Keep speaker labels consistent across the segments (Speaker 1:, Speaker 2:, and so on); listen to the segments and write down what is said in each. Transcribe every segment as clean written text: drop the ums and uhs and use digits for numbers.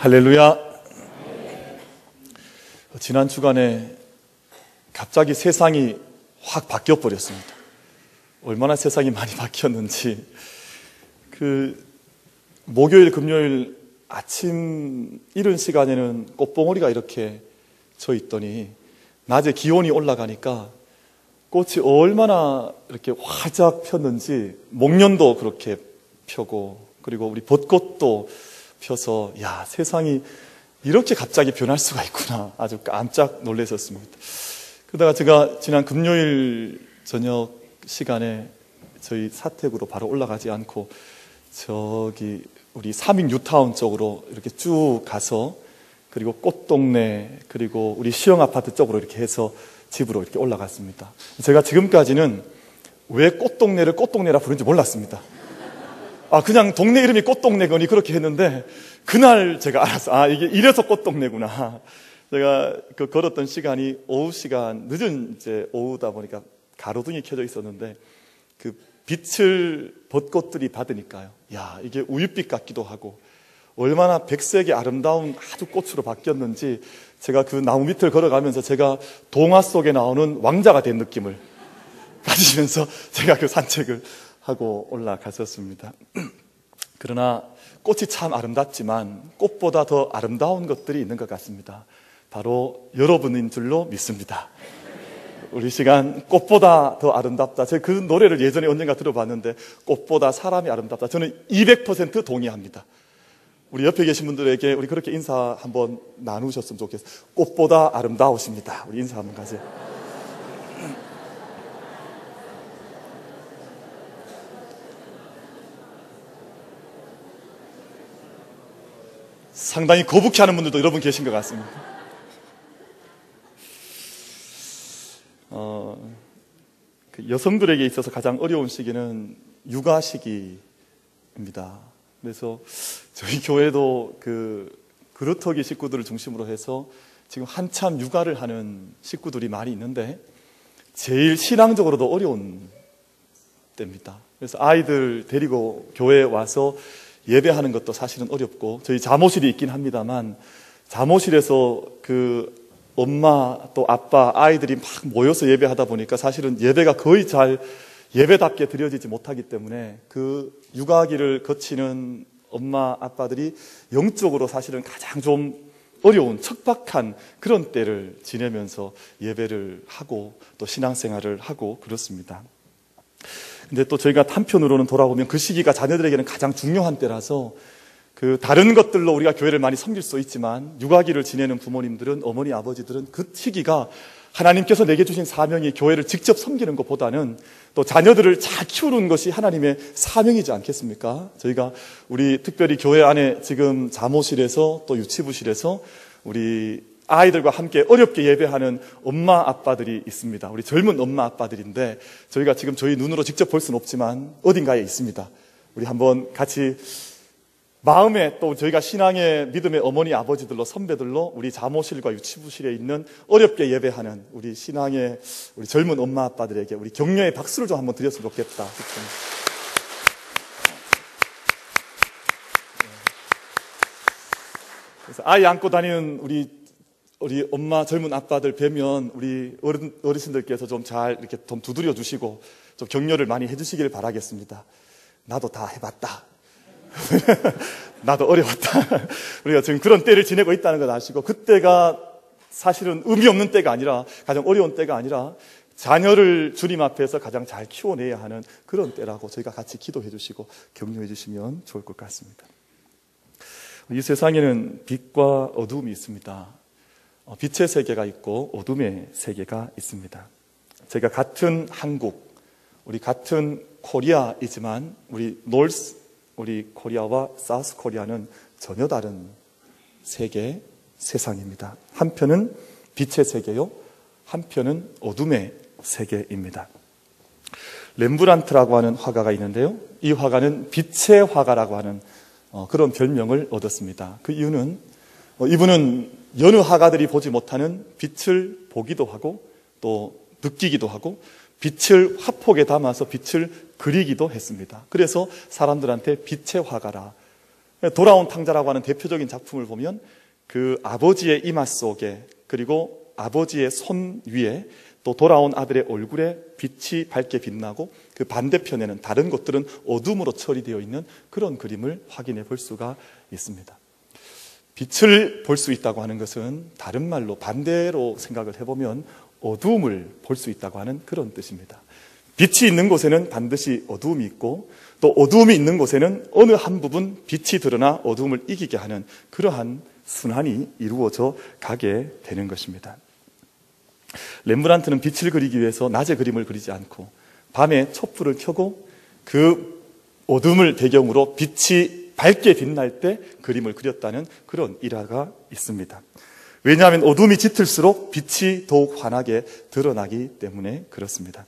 Speaker 1: 할렐루야. 지난 주간에 갑자기 세상이 확 바뀌어 버렸습니다. 얼마나 세상이 많이 바뀌었는지, 목요일, 금요일 아침 이른 시간에는 꽃봉오리가 이렇게 져 있더니 낮에 기온이 올라가니까 꽃이 얼마나 이렇게 활짝 폈는지, 목련도 그렇게 펴고, 그리고 우리 벚꽃도 펴서, 야, 세상이 이렇게 갑자기 변할 수가 있구나. 아주 깜짝 놀랐었습니다. 그러다가 제가 지난 금요일 저녁 시간에 저희 사택으로 바로 올라가지 않고 저기 우리 삼익 뉴타운 쪽으로 이렇게 쭉 가서, 그리고 꽃동네, 그리고 우리 시영 아파트 쪽으로 이렇게 해서 집으로 이렇게 올라갔습니다. 제가 지금까지는 왜 꽃동네를 꽃동네라 부르는지 몰랐습니다. 그냥 동네 이름이 꽃동네거니 그렇게 했는데, 그날 제가 알았어. 이게 이래서 꽃동네구나. 제가 걸었던 시간이 오후 시간, 늦은 이제 오후다 보니까 가로등이 켜져 있었는데, 빛을 벚꽃들이 받으니까요. 야, 이게 우윳빛 같기도 하고, 얼마나 백색의 아름다운 아주 꽃으로 바뀌었는지, 제가 그 나무 밑을 걸어가면서 제가 동화 속에 나오는 왕자가 된 느낌을 가지면서 제가 그 산책을 하고 올라갔었습니다. 그러나 꽃이 참 아름답지만 꽃보다 더 아름다운 것들이 있는 것 같습니다. 바로 여러분인 줄로 믿습니다. 우리 시간 꽃보다 더 아름답다. 제가 그 노래를 예전에 언젠가 들어봤는데, 꽃보다 사람이 아름답다. 저는 200% 동의합니다. 우리 옆에 계신 분들에게 우리 그렇게 인사 한번 나누셨으면 좋겠어요. 꽃보다 아름다우십니다. 우리 인사 한번 가세요. 상당히 거북해하는 분들도 여러분 계신 것 같습니다. 여성들에게 있어서 가장 어려운 시기는 육아 시기입니다. 그래서 저희 교회도 그루터기 식구들을 중심으로 해서 지금 한참 육아를 하는 식구들이 많이 있는데, 제일 신앙적으로도 어려운 때입니다. 그래서 아이들 데리고 교회에 와서 예배하는 것도 사실은 어렵고, 저희 잠옷실이 있긴 합니다만, 잠옷실에서 엄마 또 아빠, 아이들이 막 모여서 예배하다 보니까 사실은 예배가 거의 잘 예배답게 드려지지 못하기 때문에, 육아기를 거치는 엄마 아빠들이 영적으로 사실은 가장 좀 어려운 척박한 그런 때를 지내면서 예배를 하고 또 신앙생활을 하고 그렇습니다. 근데 또 저희가 한편으로는 돌아보면 그 시기가 자녀들에게는 가장 중요한 때라서, 다른 것들로 우리가 교회를 많이 섬길 수 있지만, 육아기를 지내는 부모님들은, 어머니 아버지들은 그 시기가 하나님께서 내게 주신 사명이 교회를 직접 섬기는 것보다는 또 자녀들을 잘 키우는 것이 하나님의 사명이지 않겠습니까? 저희가 우리 특별히 교회 안에 지금 잠옷실에서 또 유치부실에서 우리 아이들과 함께 어렵게 예배하는 엄마 아빠들이 있습니다. 우리 젊은 엄마 아빠들인데, 저희가 지금 저희 눈으로 직접 볼 수는 없지만 어딘가에 있습니다. 우리 한번 같이 마음에, 또 저희가 신앙의 믿음의 어머니 아버지들로, 선배들로 우리 잠옷실과 유치부실에 있는 어렵게 예배하는 우리 신앙의 우리 젊은 엄마 아빠들에게 우리 격려의 박수를 좀 한번 드렸으면 좋겠다. 그래서 아이 안고 다니는 우리 엄마, 젊은 아빠들 뵈면 우리 어르신들께서 좀 잘 이렇게 좀 두드려 주시고 좀 격려를 많이 해주시길 바라겠습니다. 나도 다 해봤다. 나도 어려웠다. 우리가 지금 그런 때를 지내고 있다는 걸 아시고, 그때가 사실은 의미 없는 때가 아니라, 가장 어려운 때가 아니라 자녀를 주님 앞에서 가장 잘 키워내야 하는 그런 때라고 저희가 같이 기도해 주시고 격려해 주시면 좋을 것 같습니다. 이 세상에는 빛과 어둠이 있습니다. 빛의 세계가 있고 어둠의 세계가 있습니다. 제가 같은 한국, 우리 같은 코리아이지만 우리 코리아와 사우스 코리아는 전혀 다른 세계, 세상입니다. 한편은 빛의 세계요, 한편은 어둠의 세계입니다. 렘브란트라고 하는 화가가 있는데요, 이 화가는 빛의 화가라고 하는 그런 별명을 얻었습니다. 그 이유는 이분은 여느 화가들이 보지 못하는 빛을 보기도 하고 또 느끼기도 하고 빛을 화폭에 담아서 빛을 그리기도 했습니다. 그래서 사람들한테 빛의 화가라, 돌아온 탕자라고 하는 대표적인 작품을 보면 그 아버지의 이마 속에, 그리고 아버지의 손 위에, 또 돌아온 아들의 얼굴에 빛이 밝게 빛나고 그 반대편에는 다른 것들은 어둠으로 처리되어 있는 그런 그림을 확인해 볼 수가 있습니다. 빛을 볼 수 있다고 하는 것은 다른 말로 반대로 생각을 해보면 어두움을 볼 수 있다고 하는 그런 뜻입니다. 빛이 있는 곳에는 반드시 어두움이 있고, 또 어두움이 있는 곳에는 어느 한 부분 빛이 드러나 어두움을 이기게 하는 그러한 순환이 이루어져 가게 되는 것입니다. 렘브란트는 빛을 그리기 위해서 낮에 그림을 그리지 않고 밤에 촛불을 켜고 그 어둠을 배경으로 빛이 밝게 빛날 때 그림을 그렸다는 그런 일화가 있습니다. 왜냐하면 어둠이 짙을수록 빛이 더욱 환하게 드러나기 때문에 그렇습니다.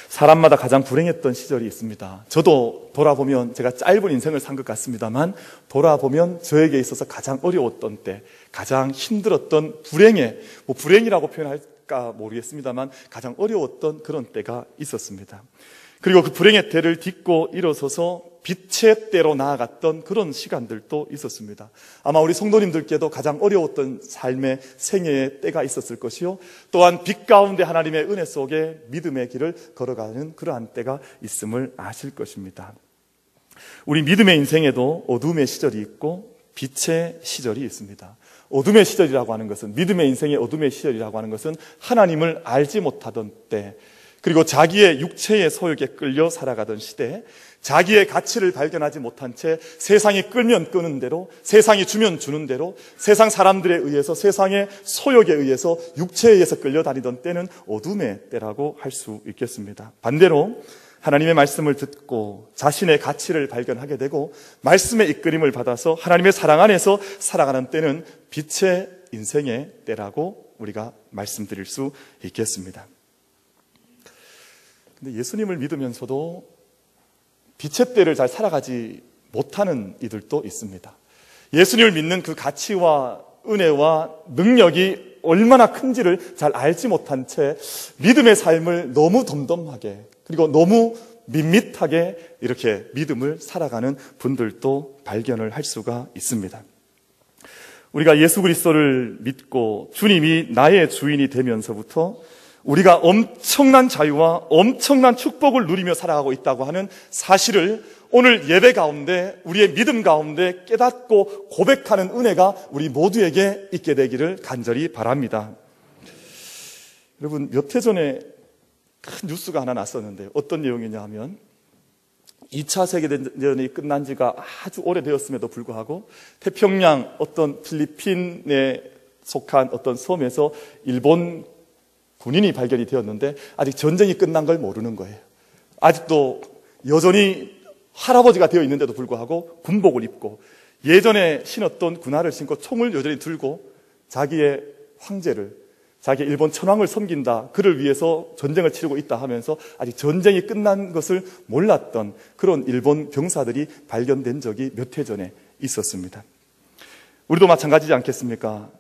Speaker 1: 사람마다 가장 불행했던 시절이 있습니다. 저도 돌아보면 제가 짧은 인생을 산 것 같습니다만, 돌아보면 저에게 있어서 가장 어려웠던 때, 가장 힘들었던 불행이라고 표현할까 모르겠습니다만 가장 어려웠던 그런 때가 있었습니다. 그리고 그 불행의 때를 딛고 일어서서 빛의 때로 나아갔던 그런 시간들도 있었습니다. 아마 우리 성도님들께도 가장 어려웠던 삶의 생애의 때가 있었을 것이요, 또한 빛 가운데 하나님의 은혜 속에 믿음의 길을 걸어가는 그러한 때가 있음을 아실 것입니다. 우리 믿음의 인생에도 어둠의 시절이 있고 빛의 시절이 있습니다. 어둠의 시절이라고 하는 것은, 믿음의 인생의 어둠의 시절이라고 하는 것은 하나님을 알지 못하던 때, 그리고 자기의 육체의 소욕에 끌려 살아가던 시대, 자기의 가치를 발견하지 못한 채 세상이 끌면 끄는 대로, 세상이 주면 주는 대로, 세상 사람들에 의해서, 세상의 소욕에 의해서, 육체에 의해서 끌려다니던 때는 어둠의 때라고 할 수 있겠습니다. 반대로 하나님의 말씀을 듣고 자신의 가치를 발견하게 되고 말씀의 이끌림을 받아서 하나님의 사랑 안에서 살아가는 때는 빛의 인생의 때라고 우리가 말씀드릴 수 있겠습니다. 근데 예수님을 믿으면서도 빛의 때를 잘 살아가지 못하는 이들도 있습니다. 예수님을 믿는 그 가치와 은혜와 능력이 얼마나 큰지를 잘 알지 못한 채 믿음의 삶을 너무 덤덤하게, 그리고 너무 밋밋하게 이렇게 믿음을 살아가는 분들도 발견을 할 수가 있습니다. 우리가 예수 그리스도를 믿고 주님이 나의 주인이 되면서부터 우리가 엄청난 자유와 엄청난 축복을 누리며 살아가고 있다고 하는 사실을 오늘 예배 가운데, 우리의 믿음 가운데 깨닫고 고백하는 은혜가 우리 모두에게 있게 되기를 간절히 바랍니다. 여러분, 몇 해 전에 큰 뉴스가 하나 났었는데 어떤 내용이냐 하면 2차 세계대전이 끝난 지가 아주 오래되었음에도 불구하고 태평양 어떤 필리핀에 속한 어떤 섬에서 일본 군인이 발견이 되었는데 아직 전쟁이 끝난 걸 모르는 거예요. 아직도 여전히 할아버지가 되어 있는데도 불구하고 군복을 입고 예전에 신었던 군화를 신고 총을 여전히 들고 자기의 황제를, 자기의 일본 천황을 섬긴다, 그를 위해서 전쟁을 치르고 있다 하면서 아직 전쟁이 끝난 것을 몰랐던 그런 일본 병사들이 발견된 적이 몇 해 전에 있었습니다. 우리도 마찬가지지 않겠습니까?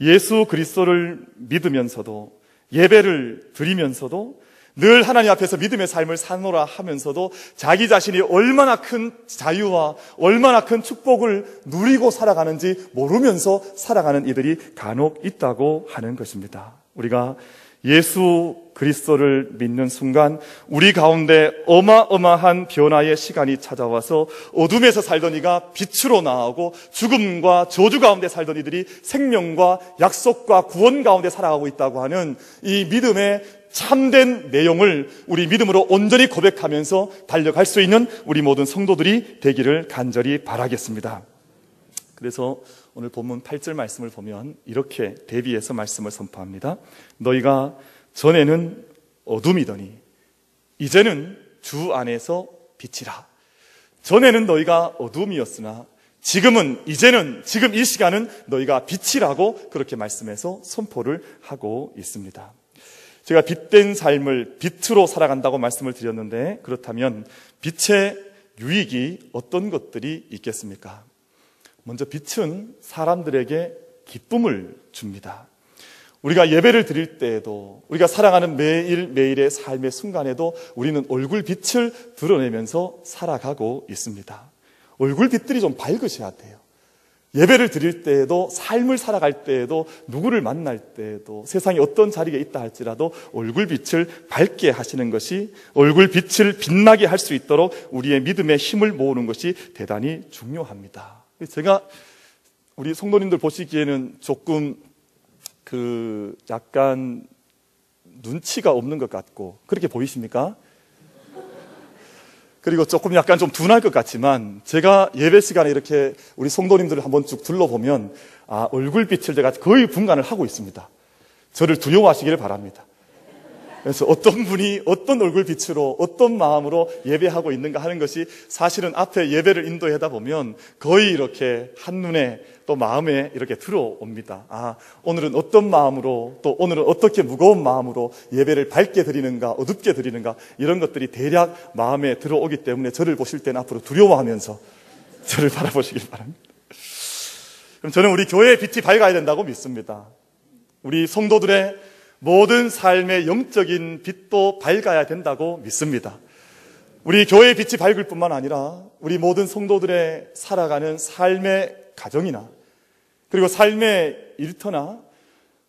Speaker 1: 예수 그리스도를 믿으면서도, 예배를 드리면서도, 늘 하나님 앞에서 믿음의 삶을 사노라 하면서도 자기 자신이 얼마나 큰 자유와 얼마나 큰 축복을 누리고 살아가는지 모르면서 살아가는 이들이 간혹 있다고 하는 것입니다. 우리가 예수 그리스도를 믿는 순간 우리 가운데 어마어마한 변화의 시간이 찾아와서 어둠에서 살던 이가 빛으로 나아오고 죽음과 저주 가운데 살던 이들이 생명과 약속과 구원 가운데 살아가고 있다고 하는 이 믿음의 참된 내용을 우리 믿음으로 온전히 고백하면서 달려갈 수 있는 우리 모든 성도들이 되기를 간절히 바라겠습니다. 그래서 오늘 본문 8절 말씀을 보면 이렇게 대비해서 말씀을 선포합니다. 너희가 전에는 어둠이더니 이제는 주 안에서 빛이라. 전에는 너희가 어둠이었으나 지금 이 시간은 너희가 빛이라고 그렇게 말씀해서 선포를 하고 있습니다. 제가 빛된 삶을 빛으로 살아간다고 말씀을 드렸는데, 그렇다면 빛의 유익이 어떤 것들이 있겠습니까? 먼저 빛은 사람들에게 기쁨을 줍니다. 우리가 예배를 드릴 때에도, 우리가 살아가는 매일매일의 삶의 순간에도 우리는 얼굴 빛을 드러내면서 살아가고 있습니다. 얼굴빛들이 좀 밝으셔야 돼요. 예배를 드릴 때에도, 삶을 살아갈 때에도, 누구를 만날 때에도, 세상에 어떤 자리에 있다 할지라도 얼굴빛을 밝게 하시는 것이, 얼굴빛을 빛나게 할 수 있도록 우리의 믿음의 힘을 모으는 것이 대단히 중요합니다. 제가 우리 성도님들 보시기에는 조금 약간 눈치가 없는 것 같고 그렇게 보이십니까? 그리고 조금 약간 좀 둔할 것 같지만, 제가 예배 시간에 이렇게 우리 성도님들을 한번 쭉 둘러보면 얼굴빛을 제가 거의 분간을 하고 있습니다. 저를 두려워하시기를 바랍니다. 그래서 어떤 분이 어떤 얼굴빛으로 어떤 마음으로 예배하고 있는가 하는 것이 사실은 앞에 예배를 인도하다 보면 거의 이렇게 한눈에 또 마음에 이렇게 들어옵니다. 오늘은 어떤 마음으로, 또 오늘은 어떻게 무거운 마음으로 예배를 밝게 드리는가, 어둡게 드리는가, 이런 것들이 대략 마음에 들어오기 때문에 저를 보실 때는 앞으로 두려워하면서 저를 바라보시길 바랍니다. 그럼 저는 우리 교회의 빛이 밝아야 된다고 믿습니다. 우리 성도들의 모든 삶의 영적인 빛도 밝아야 된다고 믿습니다. 우리 교회의 빛이 밝을 뿐만 아니라 우리 모든 성도들의 살아가는 삶의 가정이나, 그리고 삶의 일터나,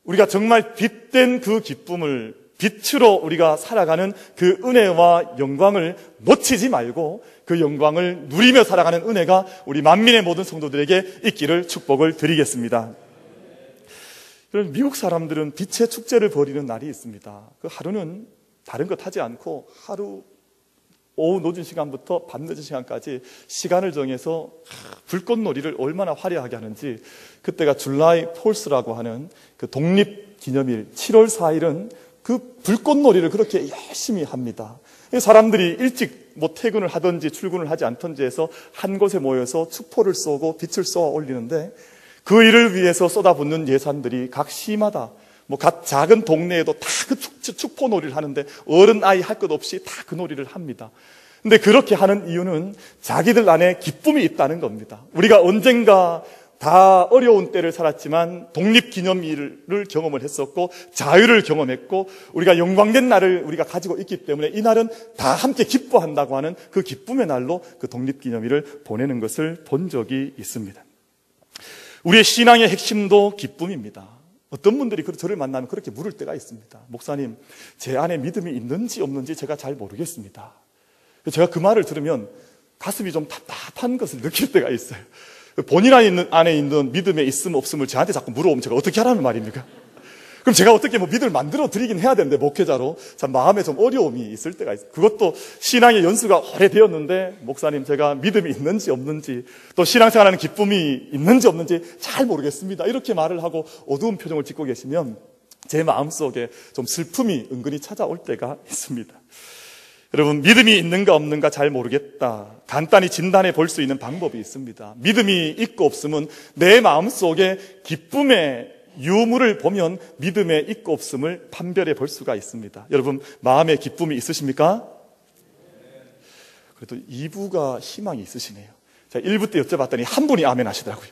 Speaker 1: 우리가 정말 빛된 그 기쁨을, 빛으로 우리가 살아가는 그 은혜와 영광을 놓치지 말고 그 영광을 누리며 살아가는 은혜가 우리 만민의 모든 성도들에게 있기를 축복을 드리겠습니다. 그럼 미국 사람들은 빛의 축제를 벌이는 날이 있습니다. 그 하루는 다른 것 하지 않고 하루 오후 늦은 시간부터 밤 늦은 시간까지 시간을 정해서 불꽃놀이를 얼마나 화려하게 하는지, 그때가 줄라이 폴스라고 하는 그 독립기념일 7월 4일은 그 불꽃놀이를 그렇게 열심히 합니다. 사람들이 일찍 퇴근을 하든지 출근을 하지 않든지 해서 한 곳에 모여서 축포를 쏘고 빛을 쏘아 올리는데, 그 일을 위해서 쏟아붓는 예산들이 각 시마다, 각 작은 동네에도 다 그 축포 놀이를 하는데 어른 아이 할 것 없이 다 그 놀이를 합니다. 근데 그렇게 하는 이유는 자기들 안에 기쁨이 있다는 겁니다. 우리가 언젠가 다 어려운 때를 살았지만 독립기념일을 경험을 했었고 자유를 경험했고 우리가 영광된 날을 우리가 가지고 있기 때문에 이 날은 다 함께 기뻐한다고 하는 그 기쁨의 날로 그 독립기념일을 보내는 것을 본 적이 있습니다. 우리의 신앙의 핵심도 기쁨입니다. 어떤 분들이 저를 만나면 그렇게 물을 때가 있습니다. 목사님, 제 안에 믿음이 있는지 없는지 제가 잘 모르겠습니다. 제가 그 말을 들으면 가슴이 좀 답답한 것을 느낄 때가 있어요. 본인 안에 있는 믿음의 있음 없음을 저한테 자꾸 물어보면 제가 어떻게 하라는 말입니까? 그럼 제가 어떻게 믿음을 만들어 드리긴 해야 되는데, 목회자로 참 마음에 좀 어려움이 있을 때가 있어요. 그것도 신앙의 연수가 오래되었는데, 목사님 제가 믿음이 있는지 없는지, 또 신앙생활하는 기쁨이 있는지 없는지 잘 모르겠습니다, 이렇게 말을 하고 어두운 표정을 짓고 계시면 제 마음속에 좀 슬픔이 은근히 찾아올 때가 있습니다. 여러분, 믿음이 있는가 없는가 잘 모르겠다, 간단히 진단해 볼 수 있는 방법이 있습니다. 믿음이 있고 없음은 내 마음속에 기쁨의 유무를 보면 믿음의 있고 없음을 판별해 볼 수가 있습니다. 여러분, 마음에 기쁨이 있으십니까? 그래도 2부가 희망이 있으시네요. 제가 1부 때 여쭤봤더니 한 분이 아멘 하시더라고요.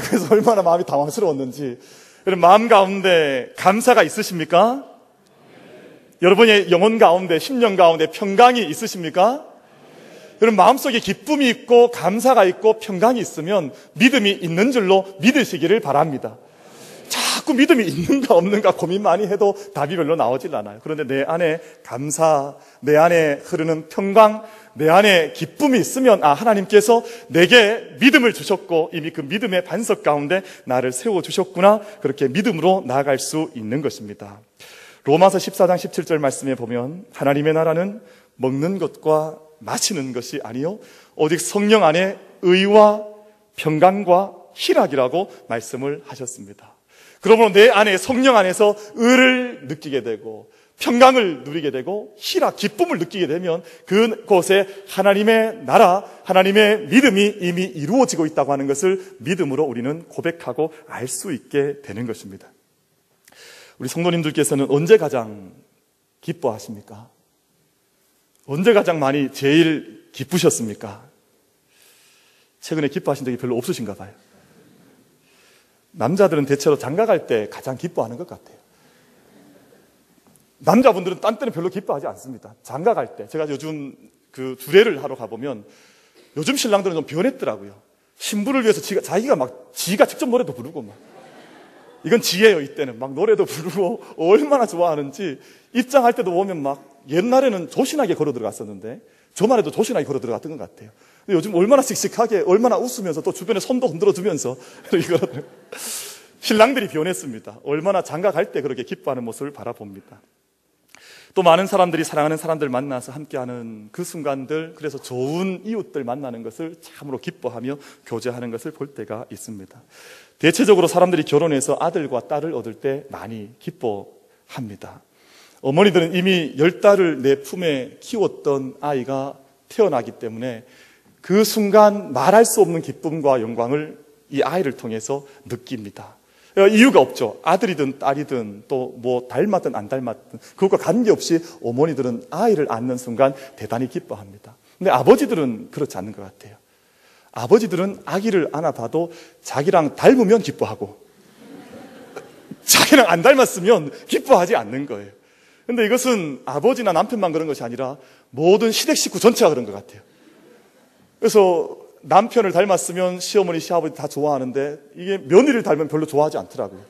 Speaker 1: 그래서 얼마나 마음이 당황스러웠는지. 여러분, 마음 가운데 감사가 있으십니까? 여러분의 영혼 가운데, 심령 가운데 평강이 있으십니까? 여러분, 마음속에 기쁨이 있고 감사가 있고 평강이 있으면 믿음이 있는 줄로 믿으시기를 바랍니다. 자꾸 믿음이 있는가 없는가 고민 많이 해도 답이 별로 나오질 않아요. 그런데 내 안에 감사, 내 안에 흐르는 평강, 내 안에 기쁨이 있으면 하나님께서 내게 믿음을 주셨고 이미 그 믿음의 반석 가운데 나를 세워주셨구나, 그렇게 믿음으로 나아갈 수 있는 것입니다. 로마서 14장 17절 말씀에 보면 하나님의 나라는 먹는 것과 마시는 것이 아니요 오직 성령 안에 의와 평강과 희락이라고 말씀을 하셨습니다. 그러므로 내 안에, 성령 안에서 의를 느끼게 되고 평강을 누리게 되고 희락, 기쁨을 느끼게 되면 그곳에 하나님의 나라, 하나님의 믿음이 이미 이루어지고 있다고 하는 것을 믿음으로 우리는 고백하고 알 수 있게 되는 것입니다. 우리 성도님들께서는 언제 가장 기뻐하십니까? 언제 가장 많이 제일 기쁘셨습니까? 최근에 기뻐하신 적이 별로 없으신가 봐요. 남자들은 대체로 장가갈 때 가장 기뻐하는 것 같아요. 남자분들은 딴 때는 별로 기뻐하지 않습니다. 장가갈 때. 제가 요즘 그 주례를 하러 가보면 요즘 신랑들은 좀 변했더라고요. 신부를 위해서 지가 직접 노래도 부르고 막. 이건 지혜예요, 이때는. 막 노래도 부르고 얼마나 좋아하는지. 입장할 때도 보면 막 옛날에는 조신하게 걸어 들어갔었는데 저만 해도 조신하게 걸어 들어갔던 것 같아요. 근데 요즘 얼마나 씩씩하게, 얼마나 웃으면서 또 주변에 손도 흔들어 주면서 신랑들이 변했습니다. 얼마나 장가갈 때 그렇게 기뻐하는 모습을 바라봅니다. 또 많은 사람들이 사랑하는 사람들 만나서 함께하는 그 순간들, 그래서 좋은 이웃들 만나는 것을 참으로 기뻐하며 교제하는 것을 볼 때가 있습니다. 대체적으로 사람들이 결혼해서 아들과 딸을 얻을 때 많이 기뻐합니다. 어머니들은 이미 10달을 내 품에 키웠던 아이가 태어나기 때문에 그 순간 말할 수 없는 기쁨과 영광을 이 아이를 통해서 느낍니다. 이유가 없죠. 아들이든 딸이든 또 뭐 닮았든 안 닮았든 그것과 관계없이 어머니들은 아이를 안는 순간 대단히 기뻐합니다. 근데 아버지들은 그렇지 않는 것 같아요. 아버지들은 아기를 안아봐도 자기랑 닮으면 기뻐하고 자기랑 안 닮았으면 기뻐하지 않는 거예요. 근데 이것은 아버지나 남편만 그런 것이 아니라 모든 시댁 식구 전체가 그런 것 같아요. 그래서 남편을 닮았으면 시어머니, 시아버지 다 좋아하는데 이게 며느리를 닮으면 별로 좋아하지 않더라고요.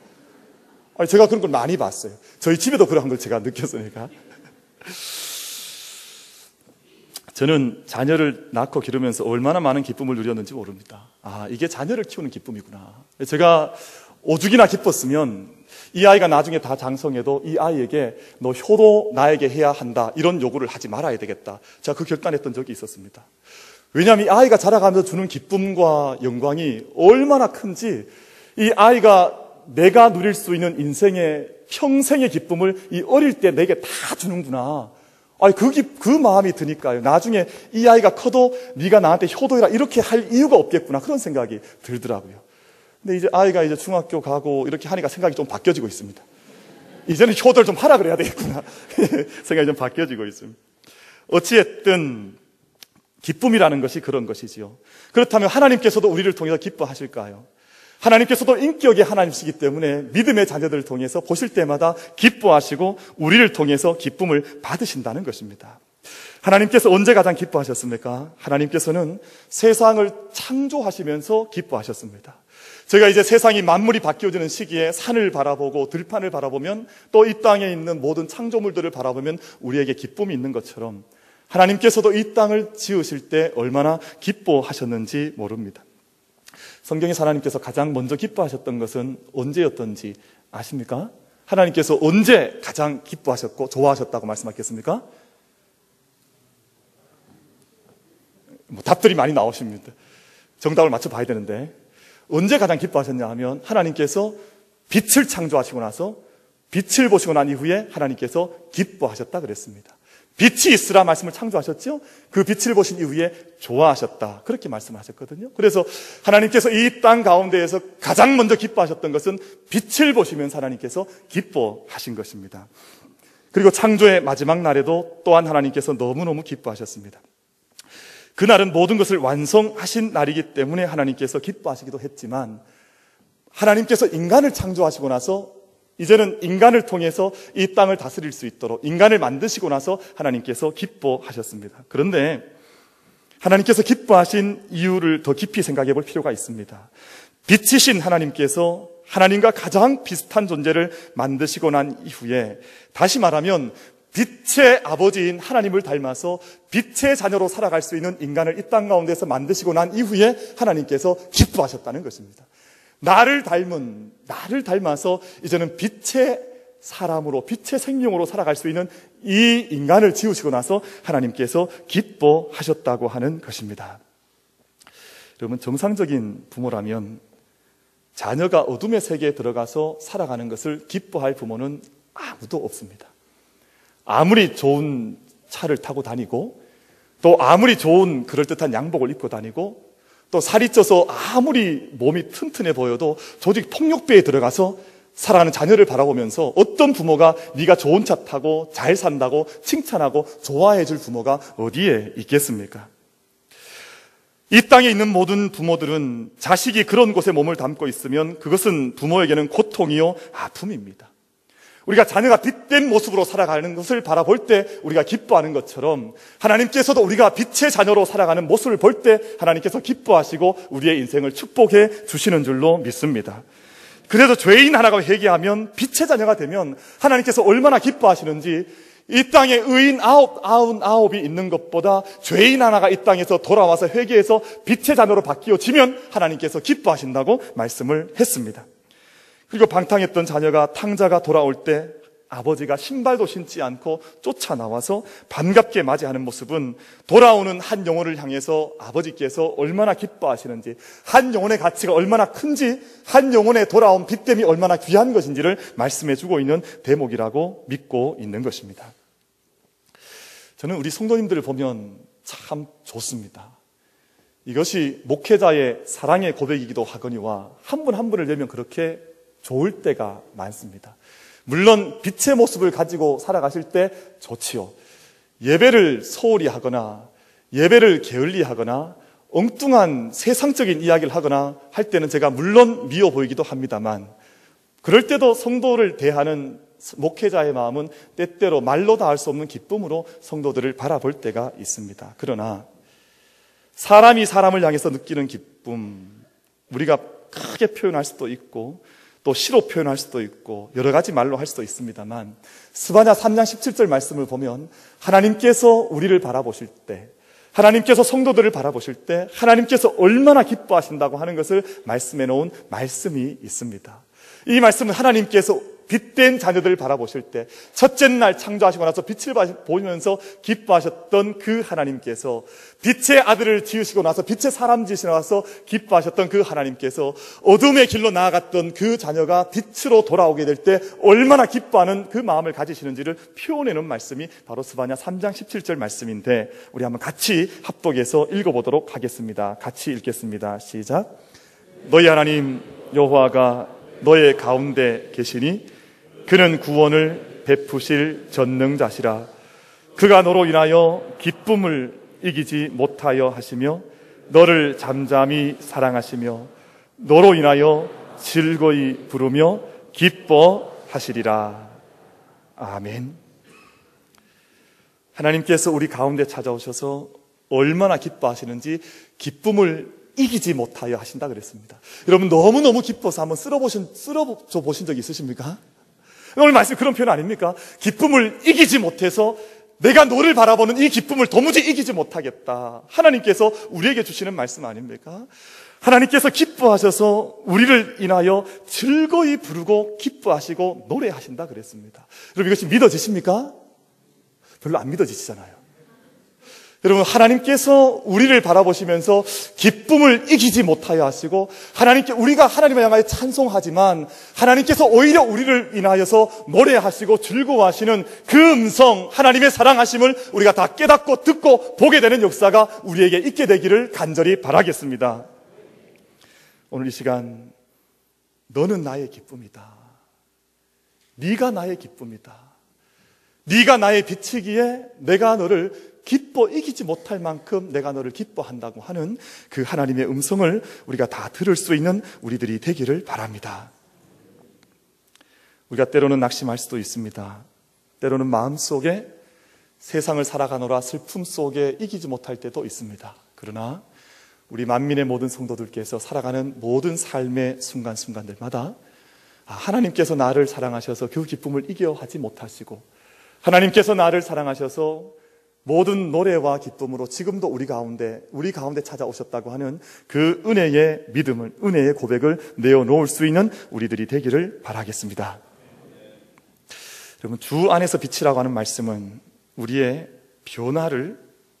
Speaker 1: 아니, 제가 그런 걸 많이 봤어요. 저희 집에도 그런 걸 제가 느꼈으니까. 저는 자녀를 낳고 기르면서 얼마나 많은 기쁨을 누렸는지 모릅니다. 아, 이게 자녀를 키우는 기쁨이구나. 제가 오죽이나 기뻤으면 이 아이가 나중에 다 장성해도 이 아이에게 너 효도 나에게 해야 한다, 이런 요구를 하지 말아야 되겠다. 제가 그 결단했던 적이 있었습니다. 왜냐하면 이 아이가 자라가면서 주는 기쁨과 영광이 얼마나 큰지, 이 아이가 내가 누릴 수 있는 인생의 평생의 기쁨을 이 어릴 때 내게 다 주는구나. 아니, 그 마음이 드니까요. 나중에 이 아이가 커도 네가 나한테 효도해라 이렇게 할 이유가 없겠구나, 그런 생각이 들더라고요. 근데 이제 아이가 이제 중학교 가고 이렇게 하니까 생각이 좀 바뀌어지고 있습니다. 이제는 효도를 좀 하라 그래야 되겠구나 생각이 좀 바뀌어지고 있습니다. 어찌됐든 기쁨이라는 것이 그런 것이지요. 그렇다면 하나님께서도 우리를 통해서 기뻐하실까요? 하나님께서도 인격의 하나님이시기 때문에 믿음의 자녀들을 통해서 보실 때마다 기뻐하시고 우리를 통해서 기쁨을 받으신다는 것입니다. 하나님께서 언제 가장 기뻐하셨습니까? 하나님께서는 세상을 창조하시면서 기뻐하셨습니다. 저희가 이제 세상이 만물이 바뀌어지는 시기에 산을 바라보고 들판을 바라보면 또 이 땅에 있는 모든 창조물들을 바라보면 우리에게 기쁨이 있는 것처럼 하나님께서도 이 땅을 지으실 때 얼마나 기뻐하셨는지 모릅니다. 성경에서 하나님께서 가장 먼저 기뻐하셨던 것은 언제였던지 아십니까? 하나님께서 언제 가장 기뻐하셨고 좋아하셨다고 말씀하셨습니까? 답들이 많이 나오십니다. 정답을 맞춰봐야 되는데, 언제 가장 기뻐하셨냐 하면 하나님께서 빛을 창조하시고 나서 빛을 보시고 난 이후에 하나님께서 기뻐하셨다 그랬습니다. 빛이 있으라 말씀을 창조하셨죠? 그 빛을 보신 이후에 좋아하셨다, 그렇게 말씀하셨거든요. 그래서 하나님께서 이 땅 가운데에서 가장 먼저 기뻐하셨던 것은 빛을 보시면서 하나님께서 기뻐하신 것입니다. 그리고 창조의 마지막 날에도 또한 하나님께서 너무너무 기뻐하셨습니다. 그날은 모든 것을 완성하신 날이기 때문에 하나님께서 기뻐하시기도 했지만, 하나님께서 인간을 창조하시고 나서 이제는 인간을 통해서 이 땅을 다스릴 수 있도록 인간을 만드시고 나서 하나님께서 기뻐하셨습니다. 그런데 하나님께서 기뻐하신 이유를 더 깊이 생각해 볼 필요가 있습니다. 빛이신 하나님께서 하나님과 가장 비슷한 존재를 만드시고 난 이후에, 다시 말하면 빛의 아버지인 하나님을 닮아서 빛의 자녀로 살아갈 수 있는 인간을 이 땅 가운데서 만드시고 난 이후에 하나님께서 기뻐하셨다는 것입니다. 나를 닮아서 이제는 빛의 사람으로, 빛의 생명으로 살아갈 수 있는 이 인간을 지으시고 나서 하나님께서 기뻐하셨다고 하는 것입니다. 여러분, 정상적인 부모라면 자녀가 어둠의 세계에 들어가서 살아가는 것을 기뻐할 부모는 아무도 없습니다. 아무리 좋은 차를 타고 다니고, 또 아무리 좋은 그럴듯한 양복을 입고 다니고, 또 살이 쪄서 아무리 몸이 튼튼해 보여도 조직 폭력배에 들어가서 살아가는 자녀를 바라보면서 어떤 부모가 네가 좋은 차 타고 잘 산다고 칭찬하고 좋아해 줄 부모가 어디에 있겠습니까? 이 땅에 있는 모든 부모들은 자식이 그런 곳에 몸을 담고 있으면 그것은 부모에게는 고통이요 아픔입니다. 우리가 자녀가 빛된 모습으로 살아가는 것을 바라볼 때 우리가 기뻐하는 것처럼 하나님께서도 우리가 빛의 자녀로 살아가는 모습을 볼 때 하나님께서 기뻐하시고 우리의 인생을 축복해 주시는 줄로 믿습니다. 그래서 죄인 하나가 회개하면 빛의 자녀가 되면 하나님께서 얼마나 기뻐하시는지, 이 땅에 의인 99이 있는 것보다 죄인 하나가 이 땅에서 돌아와서 회개해서 빛의 자녀로 바뀌어지면 하나님께서 기뻐하신다고 말씀을 했습니다. 그리고 방탕했던 자녀가 탕자가 돌아올 때 아버지가 신발도 신지 않고 쫓아나와서 반갑게 맞이하는 모습은 돌아오는 한 영혼을 향해서 아버지께서 얼마나 기뻐하시는지, 한 영혼의 가치가 얼마나 큰지, 한 영혼의 돌아온 빛됨이 얼마나 귀한 것인지를 말씀해 주고 있는 대목이라고 믿고 있는 것입니다. 저는 우리 성도님들을 보면 참 좋습니다. 이것이 목회자의 사랑의 고백이기도 하거니와 한 분 한 분을 내면 그렇게 좋을 때가 많습니다. 물론 빛의 모습을 가지고 살아가실 때 좋지요. 예배를 소홀히 하거나 예배를 게을리 하거나 엉뚱한 세상적인 이야기를 하거나 할 때는 제가 물론 미워 보이기도 합니다만, 그럴 때도 성도를 대하는 목회자의 마음은 때때로 말로 다 할 수 없는 기쁨으로 성도들을 바라볼 때가 있습니다. 그러나 사람이 사람을 향해서 느끼는 기쁨, 우리가 크게 표현할 수도 있고 또 시로 표현할 수도 있고 여러 가지 말로 할 수도 있습니다만, 스바냐 3장 17절 말씀을 보면 하나님께서 우리를 바라보실 때, 하나님께서 성도들을 바라보실 때 하나님께서 얼마나 기뻐하신다고 하는 것을 말씀해 놓은 말씀이 있습니다. 이 말씀은 하나님께서 빛된 자녀들을 바라보실 때, 첫째 날 창조하시고 나서 빛을 보면서 기뻐하셨던 그 하나님께서, 빛의 아들을 지으시고 나서 빛의 사람 지으시고 나서 기뻐하셨던 그 하나님께서 어둠의 길로 나아갔던 그 자녀가 빛으로 돌아오게 될 때 얼마나 기뻐하는 그 마음을 가지시는지를 표현해놓은 말씀이 바로 스바냐 3장 17절 말씀인데, 우리 한번 같이 합독해서 읽어보도록 하겠습니다. 같이 읽겠습니다. 시작. 너희 하나님 여호와가 너의 가운데 계시니 그는 구원을 베푸실 전능자시라. 그가 너로 인하여 기쁨을 이기지 못하여 하시며 너를 잠잠히 사랑하시며 너로 인하여 즐거이 부르며 기뻐하시리라. 아멘. 하나님께서 우리 가운데 찾아오셔서 얼마나 기뻐하시는지 기쁨을 이기지 못하여 하신다 그랬습니다. 여러분, 너무너무 기뻐서 한번 쓰러져 보신 적 있으십니까? 오늘 말씀 그런 표현 아닙니까? 기쁨을 이기지 못해서 내가 너를 바라보는 이 기쁨을 도무지 이기지 못하겠다. 하나님께서 우리에게 주시는 말씀 아닙니까? 하나님께서 기뻐하셔서 우리를 인하여 즐거이 부르고 기뻐하시고 노래하신다 그랬습니다. 여러분, 이것이 믿어지십니까? 별로 안 믿어지시잖아요. 여러분, 하나님께서 우리를 바라보시면서 기쁨을 이기지 못하여 하시고, 우리가 하나님을 향하여 찬송하지만 하나님께서 오히려 우리를 인하여서 노래하시고 즐거워하시는 그 음성, 하나님의 사랑하심을 우리가 다 깨닫고 듣고 보게 되는 역사가 우리에게 있게 되기를 간절히 바라겠습니다. 오늘 이 시간, 너는 나의 기쁨이다. 네가 나의 기쁨이다. 네가 나의 빛이기에 내가 너를 기뻐 이기지 못할 만큼 내가 너를 기뻐한다고 하는 그 하나님의 음성을 우리가 다 들을 수 있는 우리들이 되기를 바랍니다. 우리가 때로는 낙심할 수도 있습니다. 때로는 마음속에 세상을 살아가노라 슬픔 속에 이기지 못할 때도 있습니다. 그러나 우리 만민의 모든 성도들께서 살아가는 모든 삶의 순간순간들마다 하나님께서 나를 사랑하셔서 그 기쁨을 이겨하지 못하시고, 하나님께서 나를 사랑하셔서 모든 노래와 기쁨으로 지금도 우리 가운데 찾아오셨다고 하는 그 은혜의 믿음을, 은혜의 고백을 내어놓을 수 있는 우리들이 되기를 바라겠습니다. 여러분, 주 안에서 빛이라고 하는 말씀은 우리의 변화를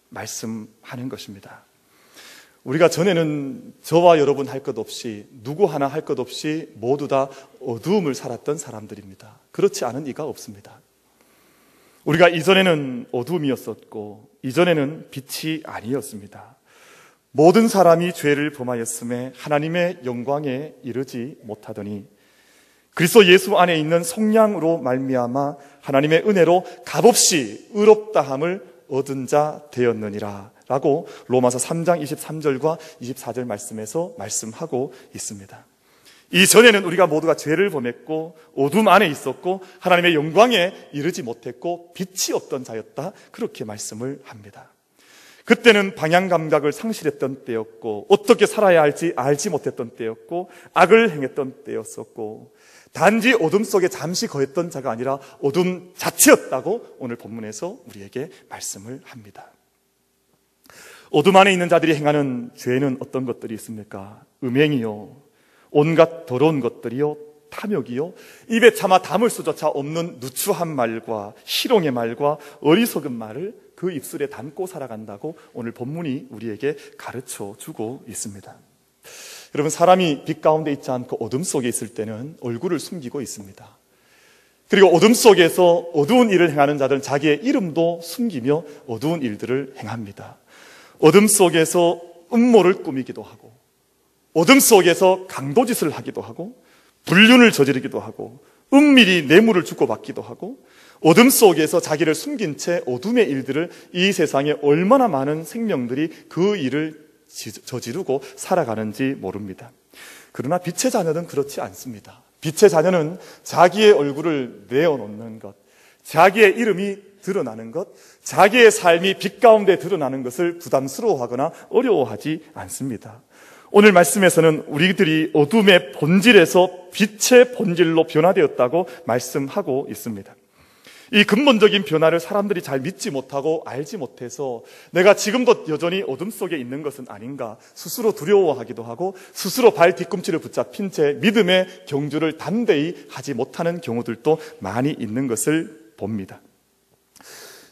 Speaker 1: 말씀하는 것입니다. 우리가 전에는 저와 여러분 할 것 없이, 누구 하나 할 것 없이 모두 다 어두움을 살았던 사람들입니다. 그렇지 않은 이가 없습니다. 우리가 이전에는 어둠이었었고 이전에는 빛이 아니었습니다. 모든 사람이 죄를 범하였음에 하나님의 영광에 이르지 못하더니 그리스도 예수 안에 있는 성량으로 말미암아 하나님의 은혜로 값없이 의롭다함을 얻은 자 되었느니라 라고 로마서 3장 23절과 24절 말씀에서 말씀하고 있습니다. 이전에는 우리가 모두가 죄를 범했고 어둠 안에 있었고 하나님의 영광에 이르지 못했고 빛이 없던 자였다. 그렇게 말씀을 합니다. 그때는 방향 감각을 상실했던 때였고 어떻게 살아야 할지 알지 못했던 때였고 악을 행했던 때였었고 단지 어둠 속에 잠시 거했던 자가 아니라 어둠 자체였다고 오늘 본문에서 우리에게 말씀을 합니다. 어둠 안에 있는 자들이 행하는 죄는 어떤 것들이 있습니까? 음행이요, 온갖 더러운 것들이요, 탐욕이요, 입에 차마 담을 수조차 없는 누추한 말과 희롱의 말과 어리석은 말을 그 입술에 담고 살아간다고 오늘 본문이 우리에게 가르쳐 주고 있습니다. 여러분, 사람이 빛 가운데 있지 않고 어둠 속에 있을 때는 얼굴을 숨기고 있습니다. 그리고 어둠 속에서 어두운 일을 행하는 자들은 자기의 이름도 숨기며 어두운 일들을 행합니다. 어둠 속에서 음모를 꾸미기도 하고 어둠 속에서 강도짓을 하기도 하고 불륜을 저지르기도 하고 은밀히 뇌물을 주고받기도 하고 어둠 속에서 자기를 숨긴 채 어둠의 일들을 이 세상에 얼마나 많은 생명들이 그 일을 저지르고 살아가는지 모릅니다. 그러나 빛의 자녀는 그렇지 않습니다. 빛의 자녀는 자기의 얼굴을 내어놓는 것, 자기의 이름이 드러나는 것, 자기의 삶이 빛 가운데 드러나는 것을 부담스러워하거나 어려워하지 않습니다. 오늘 말씀에서는 우리들이 어둠의 본질에서 빛의 본질로 변화되었다고 말씀하고 있습니다. 이 근본적인 변화를 사람들이 잘 믿지 못하고 알지 못해서 내가 지금도 여전히 어둠 속에 있는 것은 아닌가 스스로 두려워하기도 하고 스스로 발 뒤꿈치를 붙잡힌 채 믿음의 경주를 담대히 하지 못하는 경우들도 많이 있는 것을 봅니다.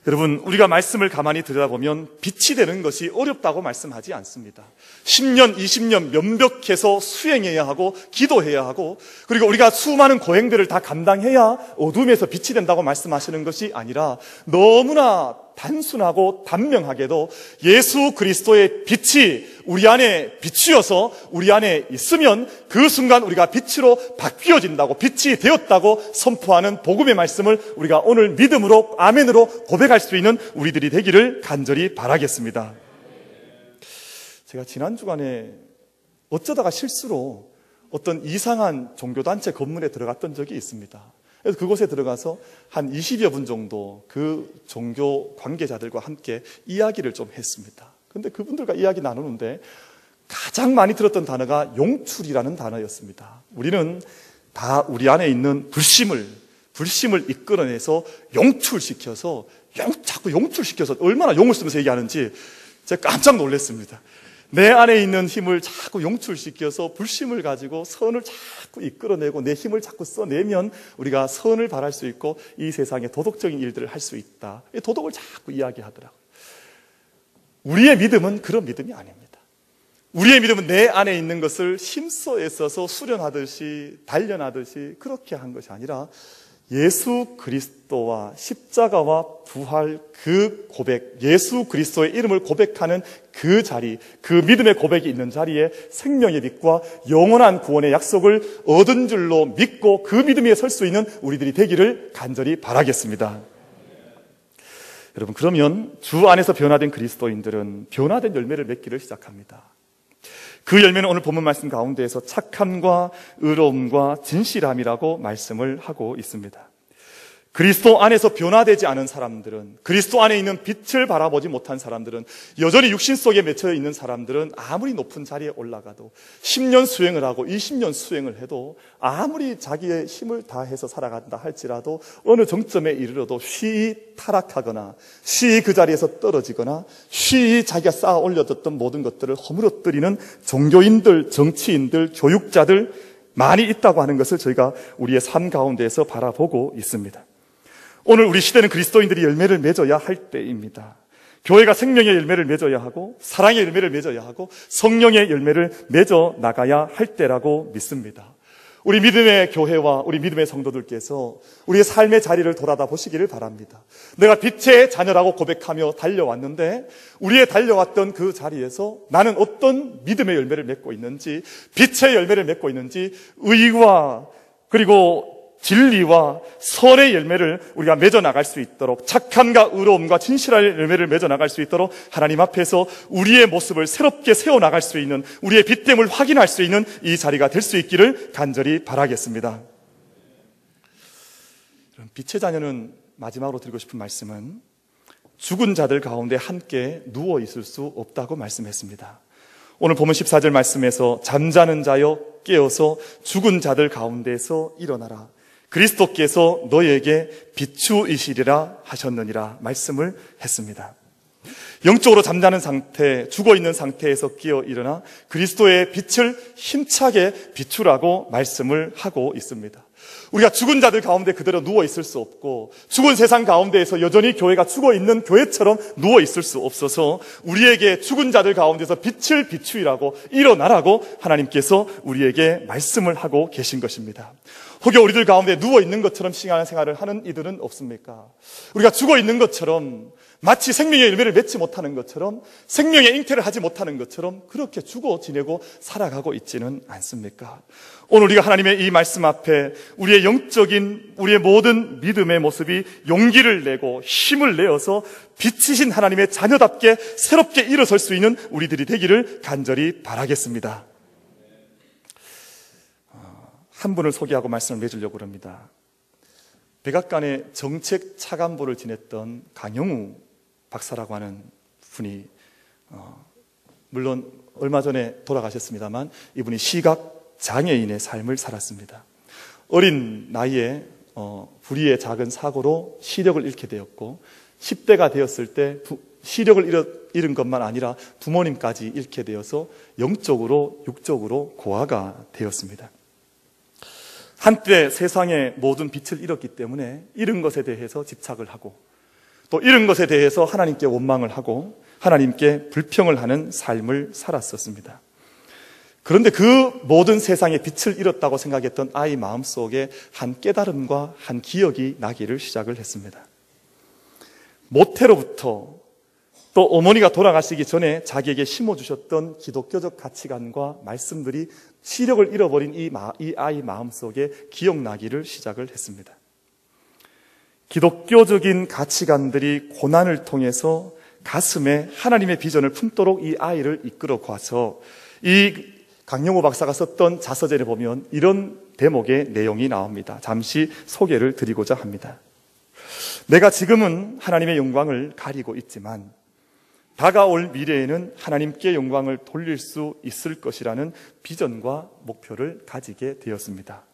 Speaker 1: 여러분, 우리가 말씀을 가만히 들여다보면 빛이 되는 것이 어렵다고 말씀하지 않습니다. 10년, 20년 면벽해서 수행해야 하고 기도해야 하고 그리고 우리가 수많은 고행들을 다 감당해야 어둠에서 빛이 된다고 말씀하시는 것이 아니라 너무나 단순하고 단명하게도 예수 그리스도의 빛이 우리 안에 비추어서 우리 안에 있으면 그 순간 우리가 빛으로 바뀌어진다고, 빛이 되었다고 선포하는 복음의 말씀을 우리가 오늘 믿음으로 아멘으로 고백할 수 있는 우리들이 되기를 간절히 바라겠습니다. 제가 지난 주간에 어쩌다가 실수로 어떤 이상한 종교단체 건물에 들어갔던 적이 있습니다. 그래서 그곳에 들어가서 한 20여 분 정도 그 종교 관계자들과 함께 이야기를 좀 했습니다. 그런데 그분들과 이야기 나누는데 가장 많이 들었던 단어가 용출이라는 단어였습니다. 우리는 다 우리 안에 있는 불심을 이끌어내서 용출시켜서 자꾸 용출시켜서 얼마나 용을 쓰면서 얘기하는지 제가 깜짝 놀랐습니다. 내 안에 있는 힘을 자꾸 용출시켜서 불심을 가지고 선을 자꾸 이끌어내고 내 힘을 자꾸 써내면 우리가 선을 바랄 수 있고 이 세상에 도덕적인 일들을 할 수 있다. 도덕을 자꾸 이야기하더라고요. 우리의 믿음은 그런 믿음이 아닙니다. 우리의 믿음은 내 안에 있는 것을 힘써 애써서 수련하듯이 단련하듯이 그렇게 한 것이 아니라 예수 그리스도와 십자가와 부활 그 고백, 예수 그리스도의 이름을 고백하는 그 자리, 그 믿음의 고백이 있는 자리에 생명의 빛과 영원한 구원의 약속을 얻은 줄로 믿고 그 믿음 위에 설 수 있는 우리들이 되기를 간절히 바라겠습니다. 여러분, 그러면 주 안에서 변화된 그리스도인들은 변화된 열매를 맺기를 시작합니다. 그 열매는 오늘 본문 말씀 가운데에서 착함과 의로움과 진실함이라고 말씀을 하고 있습니다. 그리스도 안에서 변화되지 않은 사람들은, 그리스도 안에 있는 빛을 바라보지 못한 사람들은, 여전히 육신 속에 맺혀 있는 사람들은 아무리 높은 자리에 올라가도 10년 수행을 하고 20년 수행을 해도 아무리 자기의 힘을 다해서 살아간다 할지라도 어느 정점에 이르러도 쉬이 타락하거나 쉬이 그 자리에서 떨어지거나 쉬이 자기가 쌓아 올려뒀던 모든 것들을 허물어뜨리는 종교인들, 정치인들, 교육자들 많이 있다고 하는 것을 저희가 우리의 삶 가운데에서 바라보고 있습니다. 오늘 우리 시대는 그리스도인들이 열매를 맺어야 할 때입니다. 교회가 생명의 열매를 맺어야 하고 사랑의 열매를 맺어야 하고 성령의 열매를 맺어 나가야 할 때라고 믿습니다. 우리 믿음의 교회와 우리 믿음의 성도들께서 우리의 삶의 자리를 돌아다 보시기를 바랍니다. 내가 빛의 자녀라고 고백하며 달려왔는데 우리의 달려왔던 그 자리에서 나는 어떤 믿음의 열매를 맺고 있는지, 빛의 열매를 맺고 있는지, 의와 그리고 진리와 선의 열매를 우리가 맺어 나갈 수 있도록, 착함과 의로움과 진실한 열매를 맺어 나갈 수 있도록 하나님 앞에서 우리의 모습을 새롭게 세워 나갈 수 있는, 우리의 빛됨을 확인할 수 있는 이 자리가 될 수 있기를 간절히 바라겠습니다. 빛의 자녀는 마지막으로 드리고 싶은 말씀은 죽은 자들 가운데 함께 누워 있을 수 없다고 말씀했습니다. 오늘 본문 14절 말씀에서 잠자는 자여 깨어서 죽은 자들 가운데서 일어나라. 그리스도께서 너에게 비추이시리라 하셨느니라 말씀을 했습니다. 영적으로 잠자는 상태, 죽어있는 상태에서 깨어 일어나 그리스도의 빛을 힘차게 비추라고 말씀을 하고 있습니다. 우리가 죽은 자들 가운데 그대로 누워있을 수 없고, 죽은 세상 가운데에서 여전히 교회가 죽어있는 교회처럼 누워있을 수 없어서 우리에게 죽은 자들 가운데서 빛을 비추이라고, 일어나라고 하나님께서 우리에게 말씀을 하고 계신 것입니다. 혹여 우리들 가운데 누워있는 것처럼 신앙생활을 하는 이들은 없습니까? 우리가 죽어있는 것처럼, 마치 생명의 열매를 맺지 못하는 것처럼, 생명의 잉태를 하지 못하는 것처럼 그렇게 죽어 지내고 살아가고 있지는 않습니까? 오늘 우리가 하나님의 이 말씀 앞에 우리의 영적인, 우리의 모든 믿음의 모습이 용기를 내고 힘을 내어서 빛이신 하나님의 자녀답게 새롭게 일어설 수 있는 우리들이 되기를 간절히 바라겠습니다. 한 분을 소개하고 말씀을 맺으려고 합니다. 백악관의 정책 차관보를 지냈던 강영우 박사라고 하는 분이 물론 얼마 전에 돌아가셨습니다만 이분이 시각 장애인의 삶을 살았습니다. 어린 나이에 불의의 작은 사고로 시력을 잃게 되었고 10대가 되었을 때 시력을 잃은 것만 아니라 부모님까지 잃게 되어서 영적으로 육적으로 고아가 되었습니다. 한때 세상의 모든 빛을 잃었기 때문에 잃은 것에 대해서 집착을 하고 또 잃은 것에 대해서 하나님께 원망을 하고 하나님께 불평을 하는 삶을 살았었습니다. 그런데 그 모든 세상의 빛을 잃었다고 생각했던 아이 마음속에 한 깨달음과 한 기억이 나기를 시작을 했습니다. 모태로부터 또 어머니가 돌아가시기 전에 자기에게 심어주셨던 기독교적 가치관과 말씀들이 시력을 잃어버린 이 아이 마음속에 기억나기를 시작을 했습니다. 기독교적인 가치관들이 고난을 통해서 가슴에 하나님의 비전을 품도록 이 아이를 이끌어 가서 이 강영호 박사가 썼던 자서전에 보면 이런 대목의 내용이 나옵니다. 잠시 소개를 드리고자 합니다. 내가 지금은 하나님의 영광을 가리고 있지만 다가올 미래에는 하나님께 영광을 돌릴 수 있을 것이라는 비전과 목표를 가지게 되었습니다.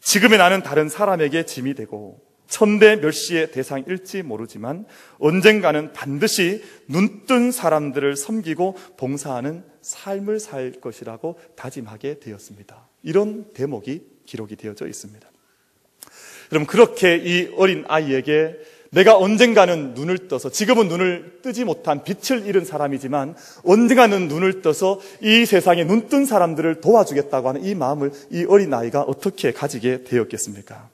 Speaker 1: 지금의 나는 다른 사람에게 짐이 되고 천대 멸시의 대상일지 모르지만 언젠가는 반드시 눈뜬 사람들을 섬기고 봉사하는 삶을 살 것이라고 다짐하게 되었습니다. 이런 대목이 기록이 되어져 있습니다. 여러분, 그렇게 이 어린 아이에게 내가 언젠가는 눈을 떠서, 지금은 눈을 뜨지 못한 빛을 잃은 사람이지만 언젠가는 눈을 떠서 이 세상에 눈뜬 사람들을 도와주겠다고 하는 이 마음을 이 어린 아이가 어떻게 가지게 되었겠습니까?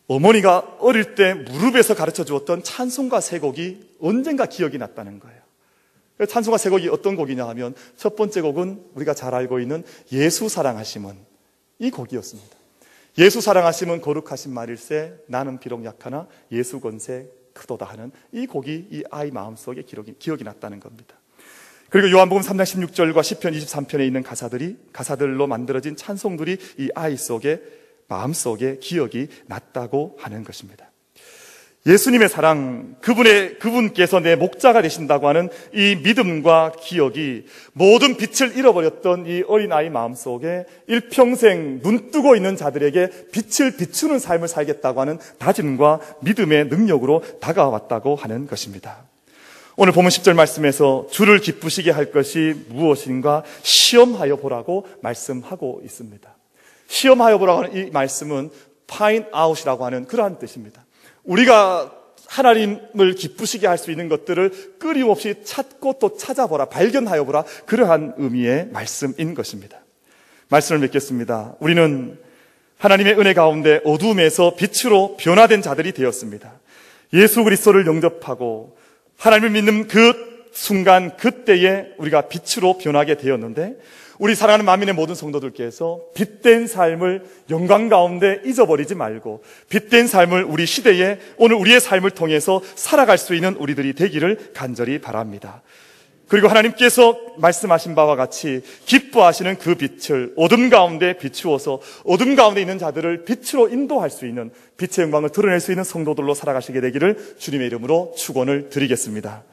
Speaker 1: 어머니가 어릴 때 무릎에서 가르쳐 주었던 찬송가 세 곡이 언젠가 기억이 났다는 거예요. 찬송가 세 곡이 어떤 곡이냐 하면 첫 번째 곡은 우리가 잘 알고 있는 예수 사랑하심은, 이 곡이었습니다. 예수 사랑하심은 거룩하신 말일세 나는 비록 약하나 예수 권세 크도다 하는 이 곡이 이 아이 마음속에 기억이 났다는 겁니다. 그리고 요한복음 3장 16절과 시편 23편에 있는 가사들로 만들어진 찬송들이 이 아이 속에, 마음속에 기억이 났다고 하는 것입니다. 예수님의 사랑, 그분께서 내 목자가 되신다고 하는 이 믿음과 기억이 모든 빛을 잃어버렸던 이 어린아이 마음속에 일평생 눈뜨고 있는 자들에게 빛을 비추는 삶을 살겠다고 하는 다짐과 믿음의 능력으로 다가왔다고 하는 것입니다. 오늘 본문 10절 말씀에서 주를 기쁘시게 할 것이 무엇인가 시험하여 보라고 말씀하고 있습니다. 시험하여 보라고 하는 이 말씀은 find out이라고 하는 그러한 뜻입니다. 우리가 하나님을 기쁘시게 할 수 있는 것들을 끊임없이 찾고 또 찾아보라, 발견하여 보라, 그러한 의미의 말씀인 것입니다. 말씀을 맺겠습니다. 우리는 하나님의 은혜 가운데 어둠에서 빛으로 변화된 자들이 되었습니다. 예수 그리스도를 영접하고 하나님을 믿는 그 순간 그때에 우리가 빛으로 변하게 되었는데, 우리 사랑하는 만민의 모든 성도들께서 빛된 삶을 영광 가운데 잊어버리지 말고 빛된 삶을 우리 시대에 오늘 우리의 삶을 통해서 살아갈 수 있는 우리들이 되기를 간절히 바랍니다. 그리고 하나님께서 말씀하신 바와 같이 기뻐하시는 그 빛을 어둠 가운데 비추어서 어둠 가운데 있는 자들을 빛으로 인도할 수 있는, 빛의 영광을 드러낼 수 있는 성도들로 살아가시게 되기를 주님의 이름으로 축원을 드리겠습니다.